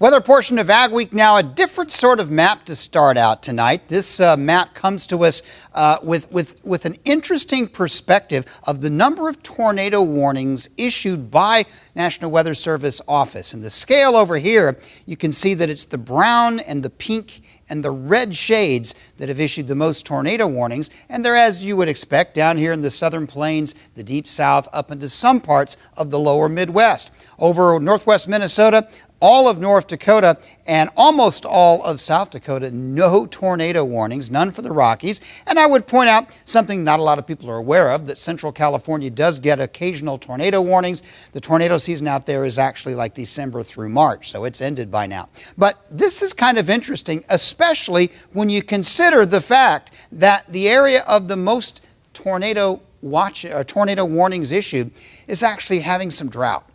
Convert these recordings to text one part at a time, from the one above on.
Weather portion of Ag Week now, a different sort of map to start out tonight. This map comes to us with an interesting perspective of the number of tornado warnings issued by National Weather Service office. And the scale over here, you can see that it's the brown and the pink and the red shades that have issued the most tornado warnings. And they're, as you would expect, down here in the southern plains, the deep south, up into some parts of the lower Midwest. Over northwest Minnesota, all of North Dakota, and almost all of South Dakota, no tornado warnings, none for the Rockies. And I would point out something not a lot of people are aware of, that Central California does get occasional tornado warnings. The tornado season out there is actually like December through March, so it's ended by now. But this is kind of interesting, especially when you consider the fact that the area of the most tornado warnings issued is actually having some drought.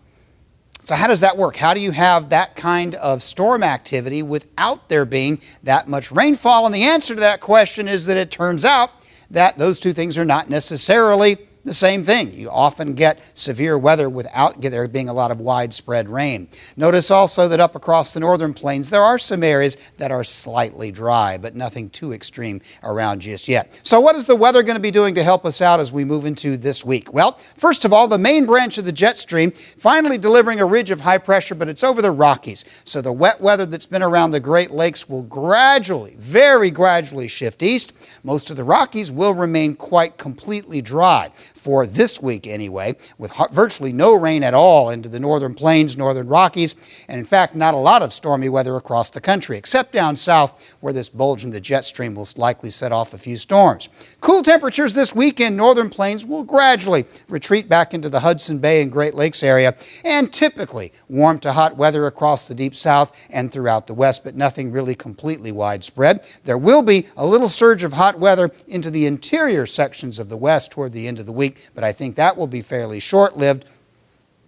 So how does that work? How do you have that kind of storm activity without there being that much rainfall? And the answer to that question is that it turns out that those two things are not necessarily the same thing. You often get severe weather without there being a lot of widespread rain. Notice also that up across the northern plains, there are some areas that are slightly dry, but nothing too extreme around just yet. So what is the weather going to be doing to help us out as we move into this week? Well, first of all, the main branch of the jet stream finally delivering a ridge of high pressure, but it's over the Rockies. So the wet weather that's been around the Great Lakes will gradually, very gradually shift east. Most of the Rockies will remain quite completely dry for this week anyway, with virtually no rain at all into the northern plains, northern Rockies, and in fact not a lot of stormy weather across the country, except down south where this bulge in the jet stream will likely set off a few storms. Cool temperatures this week in northern plains will gradually retreat back into the Hudson Bay and Great Lakes area, and typically warm to hot weather across the deep south and throughout the west, but nothing really completely widespread. There will be a little surge of hot weather into the interior sections of the west toward the end of the week, but I think that will be fairly short-lived.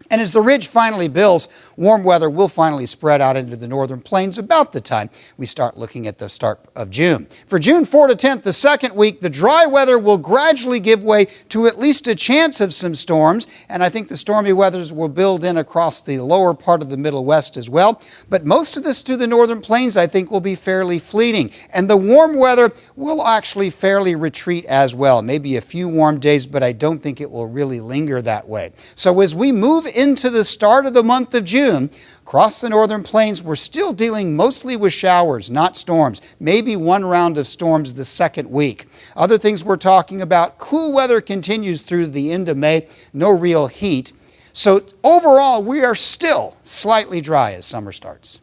And as the ridge finally builds, warm weather will finally spread out into the northern plains about the time we start looking at the start of June. For June 4 to 10th, the second week, the dry weather will gradually give way to at least a chance of some storms, and I think the stormy weathers will build in across the lower part of the Middle West as well. But most of this to the northern plains, I think, will be fairly fleeting, and the warm weather will actually fairly retreat as well. Maybe a few warm days, but I don't think it will really linger that way. So as we move into the start of the month of June, across the northern plains, we're still dealing mostly with showers, not storms. Maybe one round of storms the second week. Other things we're talking about, cool weather continues through the end of May, no real heat. So overall, we are still slightly dry as summer starts.